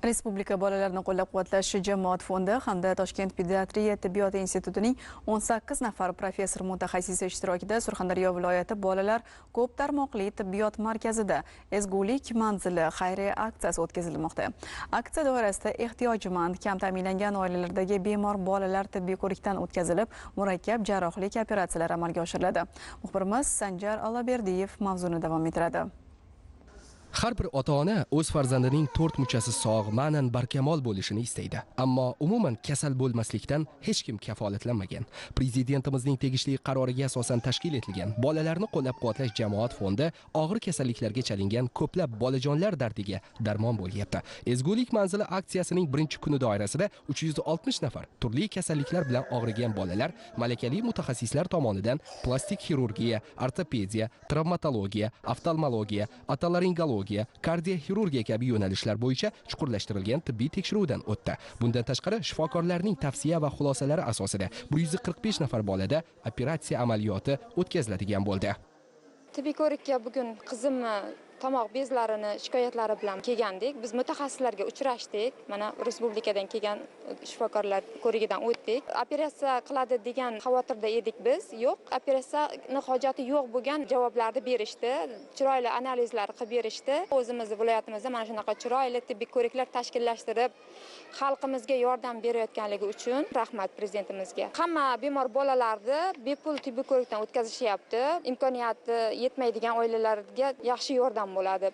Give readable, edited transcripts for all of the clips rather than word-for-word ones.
Respublika bolalarni qo'llab-quvvatlash jamoat fondi hamda Toshkent pediatriya tibbiyot institutining 18 nafar professor mutaxassisi ishtirokida Surxondaryo viloyati bolalar ko'p tarmoqli tibbiyot markazida ezgulik manzili xayriya aksiyasi o'tkazilmoqda. Aksiya doirasida ehtiyojmand, kam ta'minlangan oilalardagi bemor bolalar tibbiy ko'rikdan o'tkazilib, murakkab jarrohlik operatsiyalari amalga oshiriladi. Muxbirimiz Sanjar Allaberdiyev mavzuni davom ettiradi. Har bir ota-ona o'z farzandining 4 muchasi sog', ma'nan barkamol bo'lishini istaydi. Ammo umuman kasal bo'lmaslikdan hech kim kafolatlanmagan. Prezidentimizning tegishli qaroriga asosan tashkil etilgan bolalarni qo'llab-quvvatlash jamoat fondi og'ir kasalliklarga chalingan ko'plab bolajonlar dardiga darmon bo'lyapti. Ezgulik manzili aksiyasining birinchi kuni doirasida 360 nafar turli kasalliklar bilan og'rigan bolalar malakali mutaxassislar tomonidan plastik xirurgiya, ortopediya, travmatologiya, oftalmologiya, otolaringologiya, kardioxirurgiya kabi yo'nalishlar bo'yicha chuqurlashtirilgan tibbiy tekshiruvdan o'tdi. Bundan tashqari shifokorlarning tavsiya va xulosalari asosida 145 nafar bolada operatsiya amaliyoti o'tkaziladigan bo'ldi. Tibbiy ko'rikka bugun qizimni tomoq bezlarini shikoyatlari bilan kelgandik. Biz mutaxassislarga uchrashdik. Mana respublikadan kelgan shifokorlar ko'rigidan o'tdik. Operatsiya qiladi degan xavotirda edik biz. Yo'q, operatsiyani hojati yo'q bo'lgan javoblarni berishdi. Chiroyli analizlar qilib berishdi. O'zimizning viloyatimizda mana shunaqa chiroyli tibbiy ko'riklar tashkillashtirib, xalqimizga yordam berayotganligi uchun rahmat prezidentimizga. Hamma bemor bolalarni bepul tibbiy ko'rikdan o'tkazishyapti. Imkoniyati yetmaydigan oilalarga yaxshi yordam bo'ladi.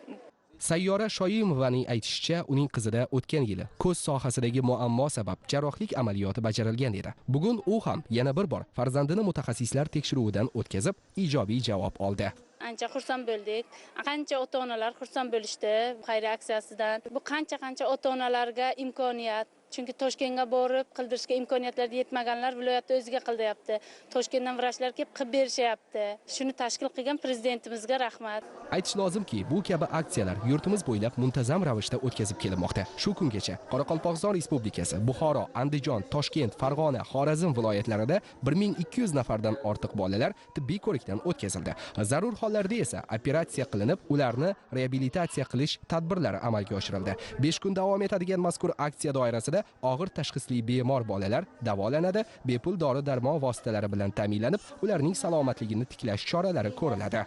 Sayyora Shoimovaning aytishicha, uning qizida o'tgan yili ko'z sohasidagi muammo sabab jarrohlik amaliyoti bajarilgan edi. Bugun u ham yana bir bor farzandini mutaxassislar tekshiruvidan o'tkazib, ijobiy javob oldi. Ancha xursand bo'ldik. Qancha ota-onalar xursand bo'lishdi xayriya aksiyasidan. Bu qancha ota-onalarga imkoniyat. Chunki Toshkentga borib qildirishga imkoniyatlari yetmaganlar viloyatda o'ziga qildiyapti. Toshkentdan vrachlar kelib qilib berishyapti. Shuni tashkil qilgan prezidentimizga rahmat. Aytish lozimki, bu kabi aksiyalar yurtimiz bo'ylab muntazam ravishda o'tkazib kelmoqda. Shu kungacha Qoraqalpog'iston Respublikasi, Buxoro, Andijon, Toshkent, Farg'ona, Xorazm viloyatlarida 1200 nafardan ortiq bolalar tibbiy ko'rikdan o'tkazildi. Zarur hollarda esa operatsiya qilinib, ularni reabilitatsiya qilish tadbirlari amalga oshirildi. 5 kun davom etadigan mazkur aksiya doirasida og'ir tashxisli bemor bolalar davolanadi, bepul dori-darmon vositalari bilan ta'minlanib, ularning salomatligini tiklash choralari ko'riladi.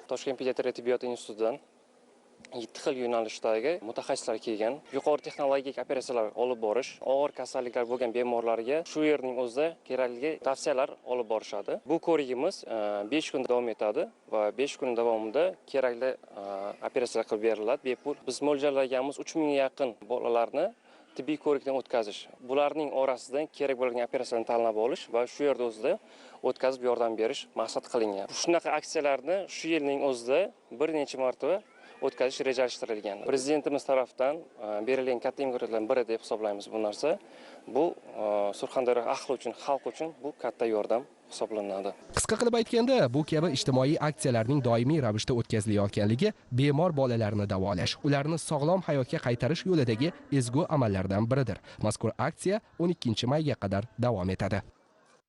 Toshkent pediatriya tibbiyot institutidan 7 xil yo'nalishdagi mutaxassislar kelgan, yuqori texnologik operatsiyalar olib borish, og'ir kasalliklar bo'lgan bemorlarga shu yerning o'zida kerakli tavsiyalar olib borishadi. Bu ko'rigimiz 5 kun davom etadi va 5 kun davomida kerakli operatsiyalar qilib beriladi bepul. Biz mo'ljallaganimiz 3000 ga yaqin bolalarni tibbiy ko'rikdan o'tkazish. Bularning orasidan kerak bo'lgan operatsiyani tanlab olish va shu yerda o'zida o'tkazib yordam berish maqsad qilingan. Shunaqa aksiyalarni shu yilning o'zida bir necha marta o'tkazish rejalashtirilgan. Prezidentimiz tomonidan berilgan katta imkoniyatlardan biri deb hisoblaymiz bu narsa. Bu Surxondaryo ahli uchun, xalq uchun bu katta yordam hisoblanadi. Qisqa qilib aytganda, bu kabi ijtimoiy aksiyalarning doimiy ravishda o'tkazilayotganligi bemor bolalarni davolash, ularni sog'lom hayotga qaytarish yo'lidagi ezgu amallardan biridir. Mazkur aksiya 12 mayga qadar davom etadi.